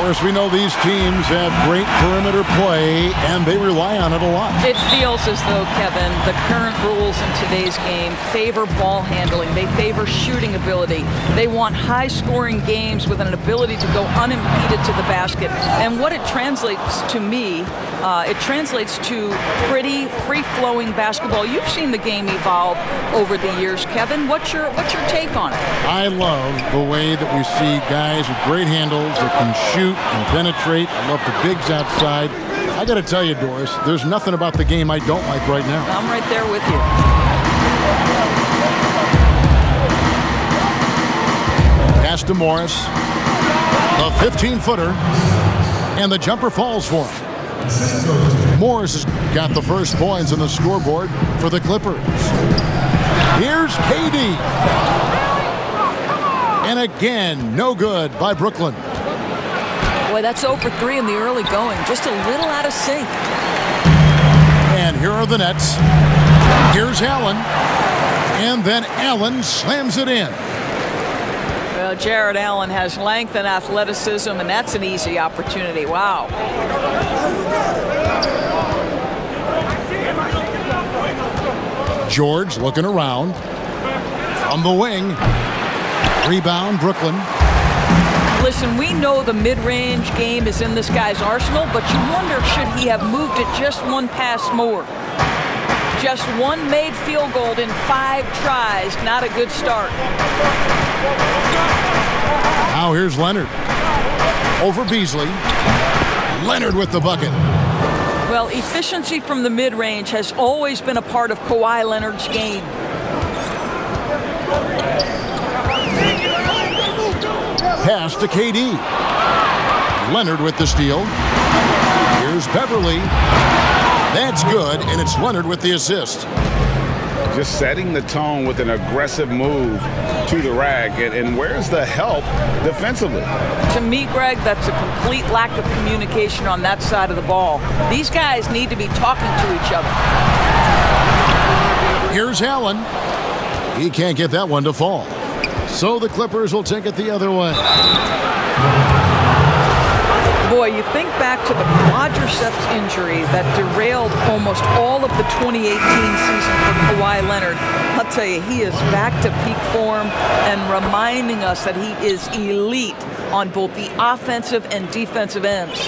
Doris, we know these teams have great perimeter play, and they rely on it a lot. It feels as though, Kevin, the current rules in today's game favor ball handling. They favor shooting ability. They want high-scoring games with an ability to go unimpeded to the basket. And what it translates to me, it translates to pretty free-flowing basketball. You've seen the game evolve over the years, Kevin. What's your take on it? I love the way that we see guys with great handles that can shoot and penetrate. I love the bigs outside. I got to tell you, Doris, there's nothing about the game I don't like right now. I'm right there with you. Pass to Morris. A 15-footer. And the jumper falls for him. Morris has got the first points on the scoreboard for the Clippers. Here's KD. And again, no good by Brooklyn. Boy, that's 0 for 3 in the early going. Just a little out of sync. And here are the Nets. Here's Allen. And then Allen slams it in. Well, Jared Allen has length and athleticism, and that's an easy opportunity. Wow. George looking around. From the wing. Rebound, Brooklyn. Listen, we know the mid-range game is in this guy's arsenal, but you wonder, should he have moved it just one pass more? Just one made field goal in 5 tries. Not a good start. Now here's Leonard. Over Beasley. Leonard with the bucket. Well, efficiency from the mid-range has always been a part of Kawhi Leonard's game. Pass to KD. Leonard with the steal. Here's Beverly. That's good, and it's Leonard with the assist. Just setting the tone with an aggressive move to the rack. And where's the help defensively? To me, Greg, that's a complete lack of communication on that side of the ball. These guys need to be talking to each other. Here's Allen. He can't get that one to fall. So the Clippers will take it the other way. Boy, you think back to the quadriceps injury that derailed almost all of the 2018 season for Kawhi Leonard. I'll tell you, he is back to peak form and reminding us that he is elite on both the offensive and defensive ends.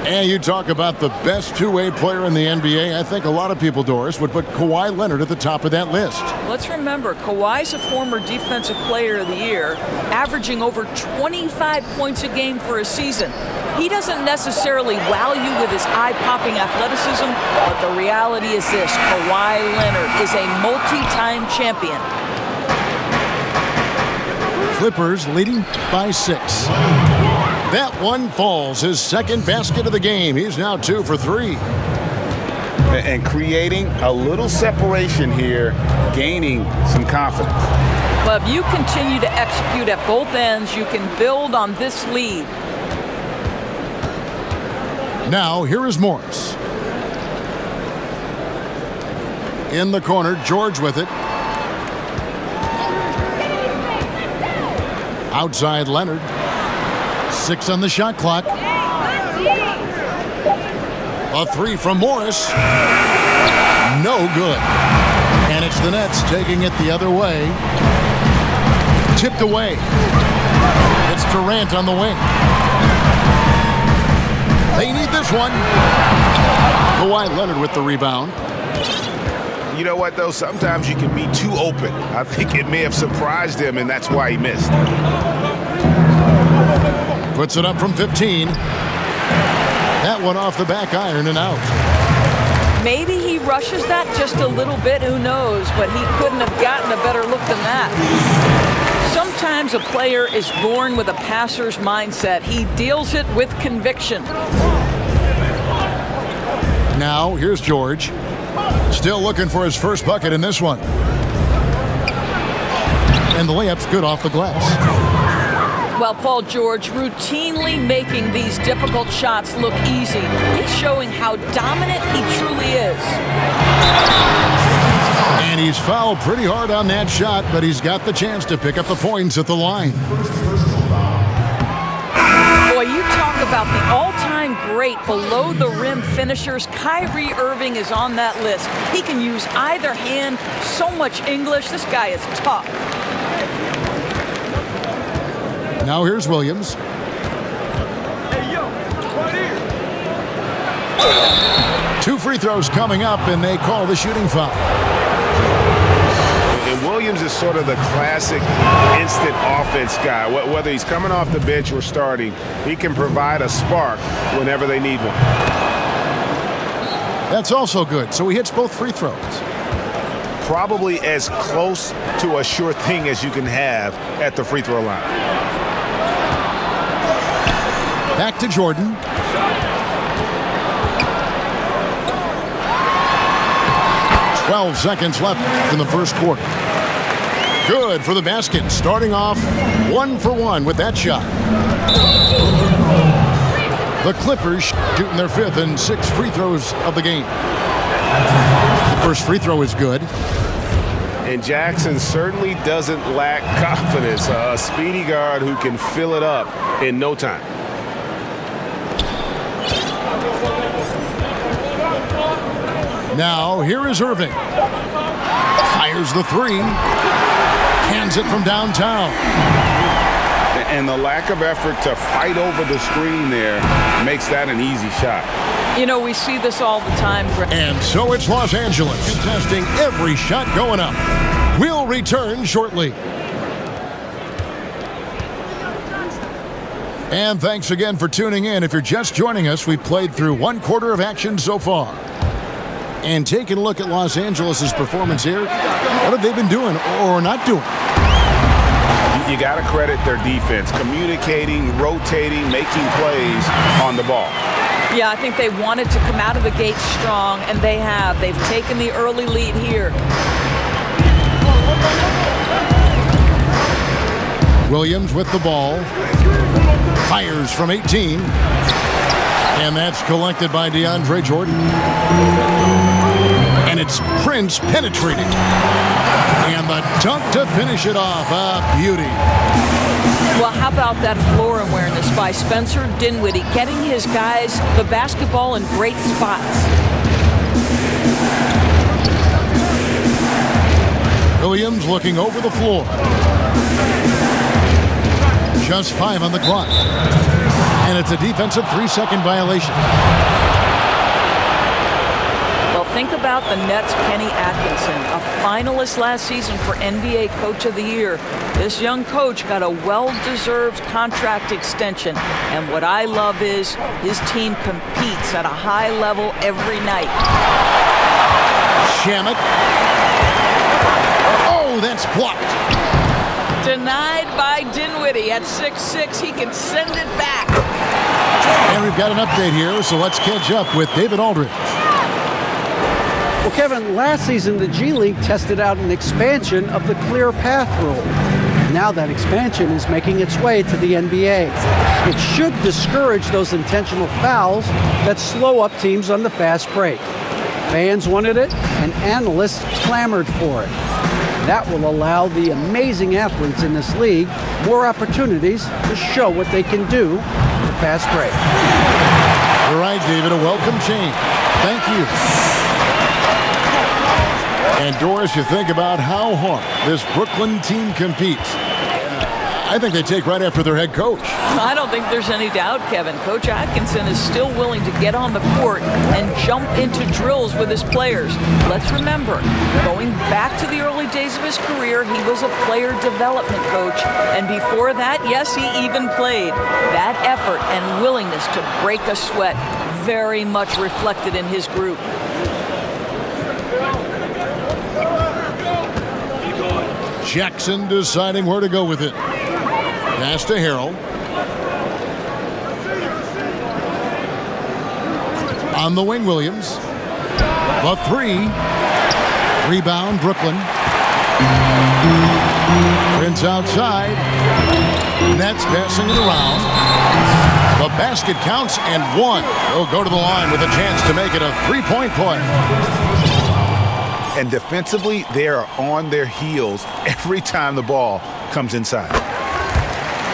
And you talk about the best two-way player in the NBA. I think a lot of people, Doris, would put Kawhi Leonard at the top of that list. Let's remember, Kawhi's a former Defensive Player of the Year, averaging over 25 points a game for a season. He doesn't necessarily wow you with his eye-popping athleticism, but the reality is this: Kawhi Leonard is a multi-time champion. Clippers leading by 6. That one falls, his second basket of the game. He's now 2 for 3. And creating a little separation here, gaining some confidence. Well, if you continue to execute at both ends, you can build on this lead. Now, here is Morris. In the corner, George with it. Outside Leonard. 6 on the shot clock. A 3 from Morris. No good. And it's the Nets taking it the other way. Tipped away. It's Durant on the wing. They need this one. Kawhi Leonard with the rebound. You know what, though? Sometimes you can be too open. I think it may have surprised him, and that's why he missed. Puts it up from 15. That one off the back iron and out. Maybe he rushes that just a little bit, who knows, but he couldn't have gotten a better look than that. Sometimes a player is born with a passer's mindset. He deals it with conviction. Now, here's George. Still looking for his first bucket in this one. And the layup's good off the glass. Well, Paul George routinely making these difficult shots look easy. He's showing how dominant he truly is. And he's fouled pretty hard on that shot, but he's got the chance to pick up the points at the line. Boy, you talk about the all-time great below-the-rim finishers. Kyrie Irving is on that list. He can use either hand. So much English. This guy is tough. Now here's Williams. Hey, yo, right here. 2 free throws coming up, and they call the shooting foul. And Williams is sort of the classic instant offense guy. Whether he's coming off the bench or starting, he can provide a spark whenever they need one. That's also good. So he hits both free throws. Probably as close to a sure thing as you can have at the free throw line. Back to Jordan. Twelve seconds left in the first quarter. Good for the basket. Starting off 1 for 1 with that shot. The Clippers shooting their 5th and 6th free throws of the game. The first free throw is good. And Jackson certainly doesn't lack confidence. A speedy guard who can fill it up in no time. Now, here is Irving. Fires the 3. Hands it from downtown. And the lack of effort to fight over the screen there makes that an easy shot. You know, we see this all the time. And so it's Los Angeles contesting every shot going up. We'll return shortly. And thanks again for tuning in. If you're just joining us, we've played through 1 quarter of action so far. And taking a look at Los Angeles' performance here, what have they been doing or not doing? You got to credit their defense, communicating, rotating, making plays on the ball. Yeah, I think they wanted to come out of the gate strong, and they have. They've taken the early lead here. Williams with the ball. Fires from 18. And that's collected by DeAndre Jordan. And it's Prince penetrating. And the dunk to finish it off. A beauty. Well, how about that floor awareness by Spencer Dinwiddie, getting his guys the basketball in great spots. Williams looking over the floor. Just 5 on the clock. And it's a defensive 3-second violation. Well, think about the Nets' Kenny Atkinson, a finalist last season for NBA Coach of the Year. This young coach got a well-deserved contract extension. And what I love is his team competes at a high level every night. Shamet. Oh, that's blocked. Denied by Dinwiddie at 6'6". He can send it back. And we've got an update here, so let's catch up with David Aldridge. Well, Kevin, last season the G League tested out an expansion of the clear path rule. Now that expansion is making its way to the NBA. It should discourage those intentional fouls that slow up teams on the fast break. Fans wanted it, and analysts clamored for it. That will allow the amazing athletes in this league more opportunities to show what they can do for fast break. You're right, David. A welcome change. Thank you. And Doris, you think about how hard this Brooklyn team competes. I think they take right after their head coach. I don't think there's any doubt, Kevin. Coach Atkinson is still willing to get on the court and jump into drills with his players. Let's remember, going back to the early days of his career, he was a player development coach. And before that, yes, he even played. That effort and willingness to break a sweat very much reflected in his group. Jackson deciding where to go with it. Pass to Harrell. On the wing, Williams. The 3. Rebound, Brooklyn. Prince outside. Nets passing it around. The basket counts and 1. He'll go to the line with a chance to make it a 3-point play. And defensively, they are on their heels every time the ball comes inside.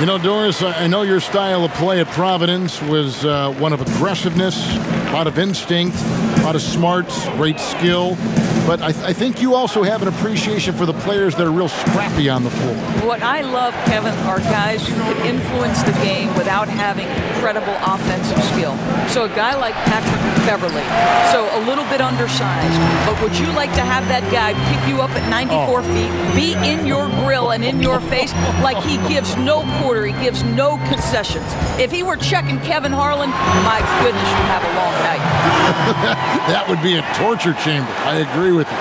You know, Doris, I know your style of play at Providence was one of aggressiveness, a lot of instinct, a lot of smarts, great skill. But I think you also have an appreciation for the players that are real scrappy on the floor. What I love, Kevin, are guys who can influence the game without having incredible offensive skill. So a guy like Patrick Beverly, so a little bit undersized, but would you like to have that guy pick you up at 94 feet, be in your grill and in your face like he gives no quarter, he gives no concessions? If he were checking Kevin Harlan, my goodness, you'd have a long night. That would be a torture chamber. I agree with you.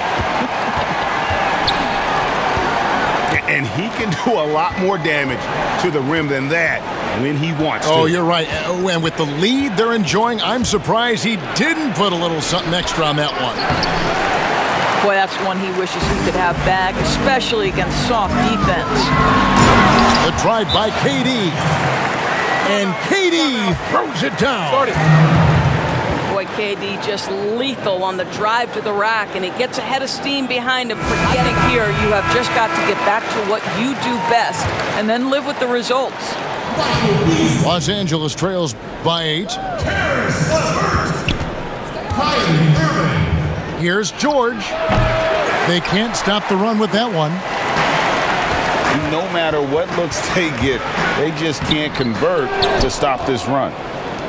And he can do a lot more damage to the rim than that when he wants to. Oh, you're right. And with the lead they're enjoying, I'm surprised he didn't put a little something extra on that one. Boy, that's one he wishes he could have back, especially against soft defense. The drive by KD. And KD throws it down. Boy, KD just lethal on the drive to the rack, and he gets ahead of steam behind him. Forgetting here, you have just got to get back to what you do best and then live with the results. Los Angeles trails by 8. Here's George. They can't stop the run with that one. No matter what looks they get, they just can't convert to stop this run.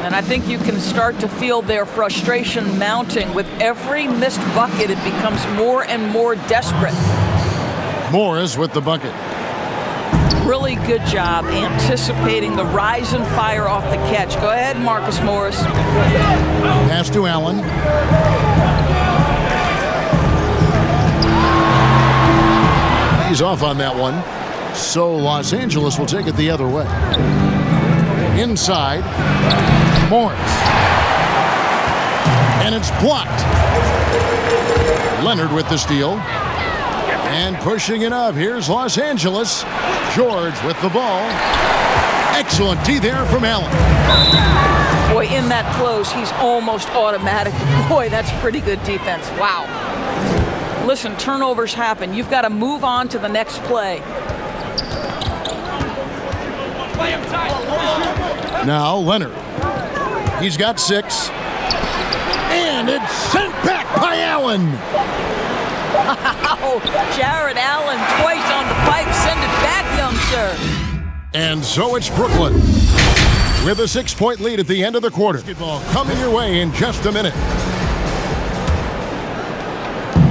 And I think you can start to feel their frustration mounting. With every missed bucket, it becomes more and more desperate. Morris with the bucket. Really good job anticipating the rise and fire off the catch. Go ahead, Marcus Morris. Pass to Allen. He's off on that one. So Los Angeles will take it the other way. Inside. Morris. And it's blocked. Leonard with the steal. And pushing it up. Here's Los Angeles. George with the ball. Excellent D there from Allen. Boy, in that close, he's almost automatic. Boy, that's pretty good defense. Wow. Listen, turnovers happen. You've got to move on to the next play. Now Leonard. He's got 6. And it's sent back by Allen. Wow. Jared Allen twice on the pipe. Send it back, young sir. And so it's Brooklyn with a 6-point lead at the end of the quarter. Basketball coming your way in just a minute.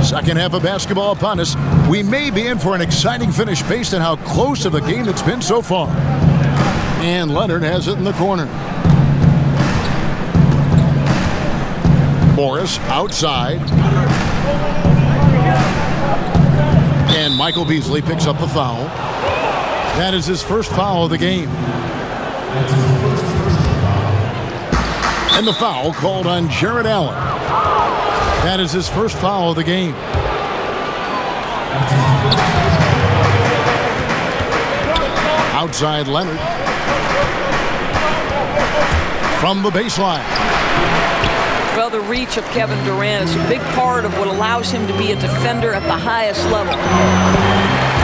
Second half of basketball upon us. We may be in for an exciting finish based on how close of a game it's been so far. And Leonard has it in the corner. Morris outside. And Michael Beasley picks up the foul. That is his first foul of the game. And the foul called on Jared Allen. That is his first foul of the game. Outside Leonard. From the baseline. Well, the reach of Kevin Durant is a big part of what allows him to be a defender at the highest level.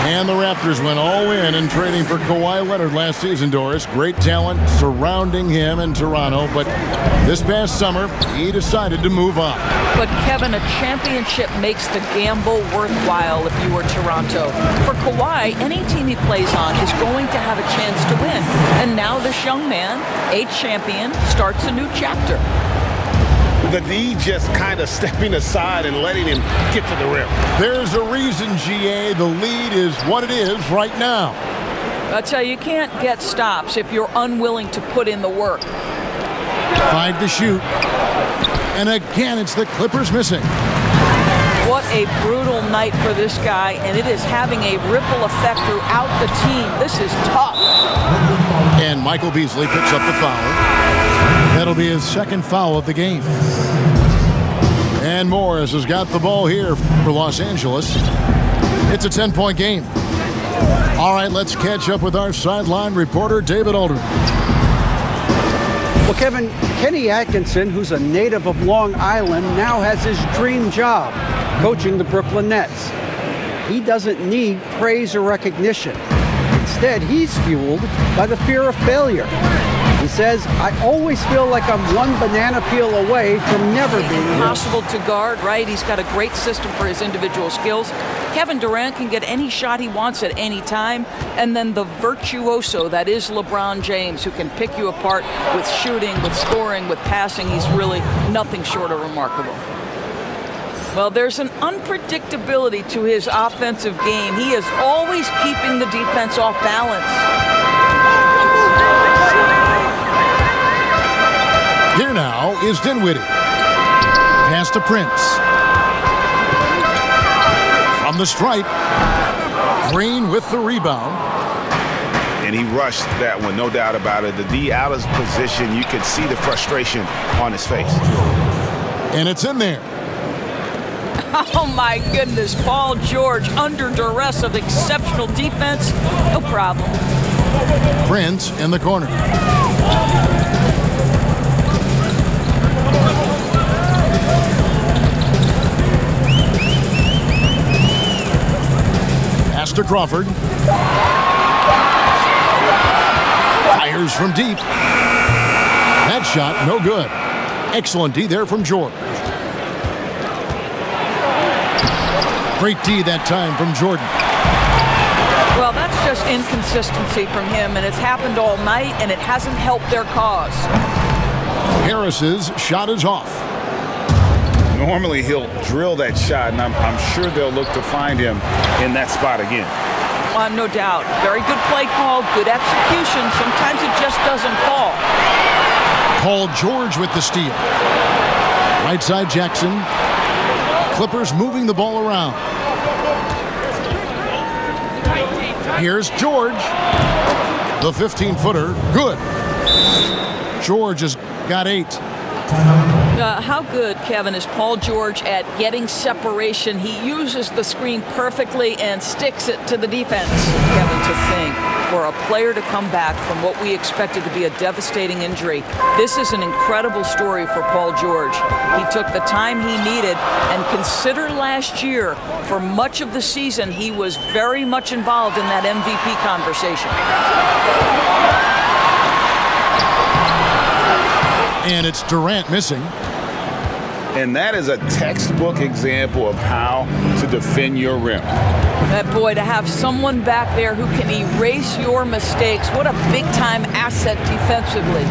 And the Raptors went all in trading for Kawhi Leonard last season, Doris. Great talent surrounding him in Toronto, but this past summer, he decided to move on. But Kevin, a championship makes the gamble worthwhile if you were Toronto. For Kawhi, any team he plays on is going to have a chance to win. And now this young man, a champion, starts a new chapter. The D just kind of stepping aside and letting him get to the rim. There's a reason, GA. The lead is what it is right now. I tell you, you can't get stops if you're unwilling to put in the work. 5 to shoot. And again, it's the Clippers missing. What a brutal night for this guy, and it is having a ripple effect throughout the team. This is tough. And Michael Beasley picks up the foul. That'll be his second foul of the game. And Morris has got the ball here for Los Angeles. It's a 10-point game. All right, let's catch up with our sideline reporter, David Alder. Well, Kevin, Kenny Atkinson, who's a native of Long Island, now has his dream job. coaching the Brooklyn Nets. He doesn't need praise or recognition. Instead, he's fueled by the fear of failure. He says, I always feel like I'm one banana peel away from never being impossible to guard, right? He's got a great system for his individual skills. Kevin Durant can get any shot he wants at any time. And then the virtuoso that is LeBron James, who can pick you apart with shooting, with scoring, with passing. He's really nothing short of remarkable. Well, there's an unpredictability to his offensive game. He is always keeping the defense off balance. Here now is Dinwiddie. Pass to Prince. From the stripe, Green with the rebound. And he rushed that one, no doubt about it. The D out of position, you could see the frustration on his face. And it's in there. Oh my goodness, Paul George under duress of exceptional defense. No problem. Prince in the corner. Pass to Crawford. Fires from deep. That shot, no good. Excellent D there from George. Great D that time from Jordan. Well, that's just inconsistency from him, and it's happened all night, and it hasn't helped their cause. Harris's shot is off. Normally he'll drill that shot, and I'm sure they'll look to find him in that spot again. No doubt. Very good play call, good execution. Sometimes it just doesn't fall. Paul George with the steal. Right side Jackson. Clippers moving the ball around. Here's George. The 15-footer. Good. George has got 8. How good, Kevin, is Paul George at getting separation? He uses the screen perfectly and sticks it to the defense. Kevin, to think, for a player to come back from what we expected to be a devastating injury, this is an incredible story for Paul George. He took the time he needed, and consider last year, for much of the season, he was very much involved in that MVP conversation. And it's Durant missing. And that is a textbook example of how to defend your rim. That boy, to have someone back there who can erase your mistakes, what a big-time asset defensively.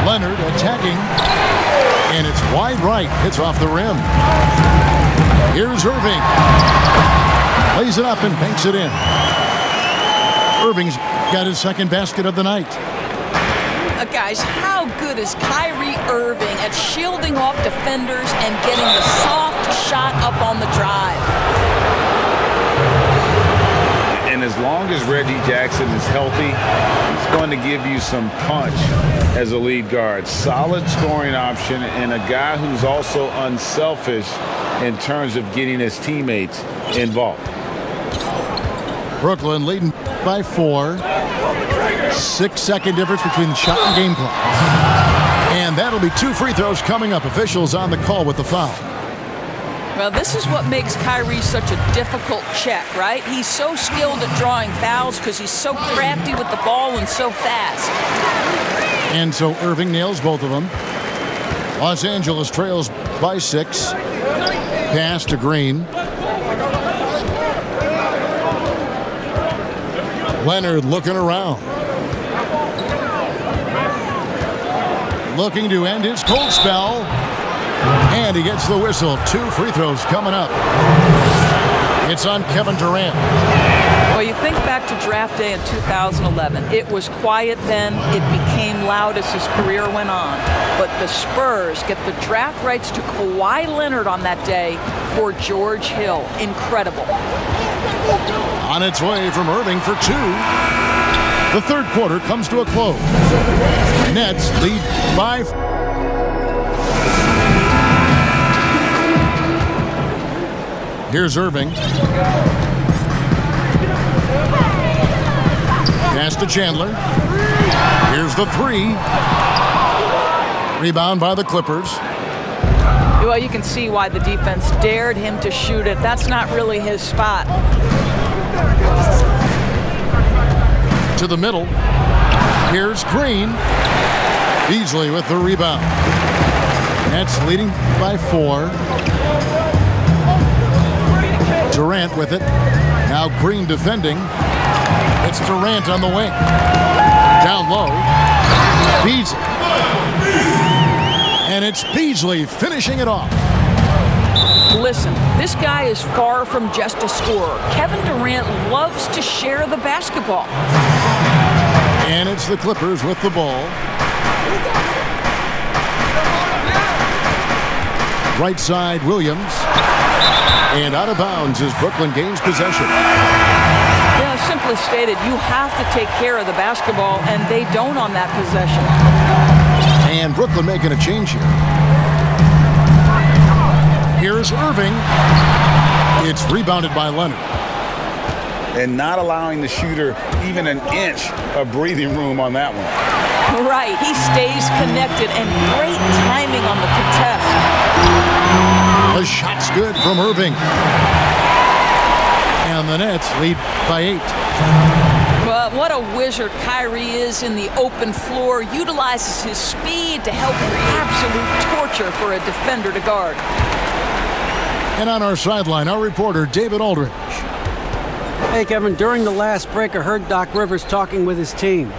Leonard attacking, and it's wide right. Hits off the rim. Here's Irving. Lays it up and banks it in. Irving's got his second basket of the night. Guys, how good is Kyrie Irving at shielding off defenders and getting the soft shot up on the drive? And as long as Reggie Jackson is healthy, he's going to give you some punch as a lead guard. Solid scoring option and a guy who's also unselfish in terms of getting his teammates involved. Brooklyn leading by 4. 6-second difference between the shot and game clock. And that'll be 2 free throws coming up. Officials on the call with the foul. Well, this is what makes Kyrie such a difficult check, right? He's so skilled at drawing fouls because he's so crafty with the ball and so fast. And so Irving nails both of them. Los Angeles trails by 6. Pass to Green. Leonard looking around. Looking to end his cold spell. And he gets the whistle. 2 free throws coming up. It's on Kevin Durant. Well, you think back to draft day in 2011. It was quiet then. It became loud as his career went on. But the Spurs get the draft rights to Kawhi Leonard on that day for George Hill. Incredible. On its way from Irving for 2. The third quarter comes to a close. Nets lead by 4. Here's Irving. Pass to Chandler. Here's the 3. Rebound by the Clippers. Well, you can see why the defense dared him to shoot it. That's not really his spot. To the middle. Here's Green. Beasley with the rebound. Nets leading by 4. Durant with it. Now Green defending. It's Durant on the wing. Down low. Beasley. And it's Beasley finishing it off. Listen, this guy is far from just a scorer. Kevin Durant loves to share the basketball. And it's the Clippers with the ball. Right side, Williams. And out of bounds as Brooklyn gains possession. Yeah, simply stated, you have to take care of the basketball, and they don't on that possession. And Brooklyn making a change here. Here's Irving. It's rebounded by Leonard. And not allowing the shooter even an inch of breathing room on that one. Right, he stays connected, and great timing on the contest. The shot's good from Irving. And the Nets lead by 8. But what a wizard Kyrie is in the open floor. Utilizes his speed to help with absolute torture for a defender to guard. And on our sideline, our reporter, David Aldridge. Hey, Kevin, during the last break, I heard Doc Rivers talking with his team.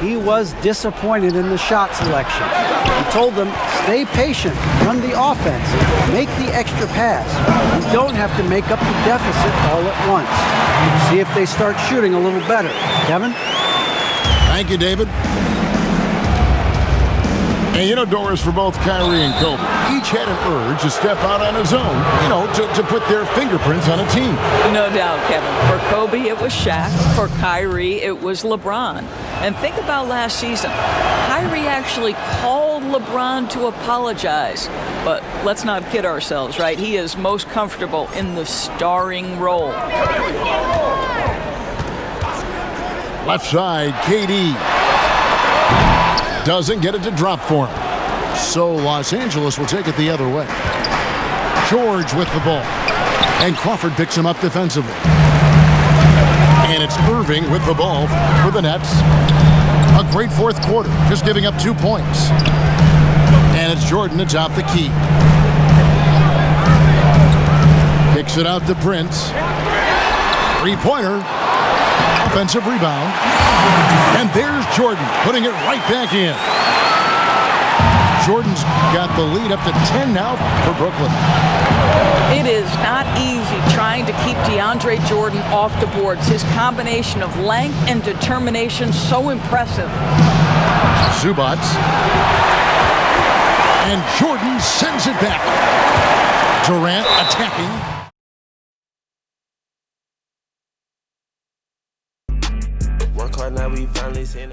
He was disappointed in the shot selection. He told them, stay patient, run the offense, make the extra pass. You don't have to make up the deficit all at once. See if they start shooting a little better. Kevin? Thank you, David. And you know, Doris, for both Kyrie and Kobe, each had an urge to step out on his own, to put their fingerprints on a team. No doubt, Kevin. For Kobe, it was Shaq. For Kyrie, it was LeBron. And think about last season. Kyrie actually called LeBron to apologize. But let's not kid ourselves, right? He is most comfortable in the starring role. Left side, KD. Doesn't get it to drop for him. So Los Angeles will take it the other way. George with the ball. And Crawford picks him up defensively. And it's Irving with the ball for the Nets. A great fourth quarter, just giving up 2 points. And it's Jordan to top the key. Kicks it out to Prince. 3-pointer. Offensive rebound. And there's Jordan putting it right back in. Jordan's got the lead up to 10 now for Brooklyn. It is not easy trying to keep DeAndre Jordan off the boards. His combination of length and determination so impressive. Zubac. And Jordan sends it back. Durant attacking. Work hard now, we finally seen it.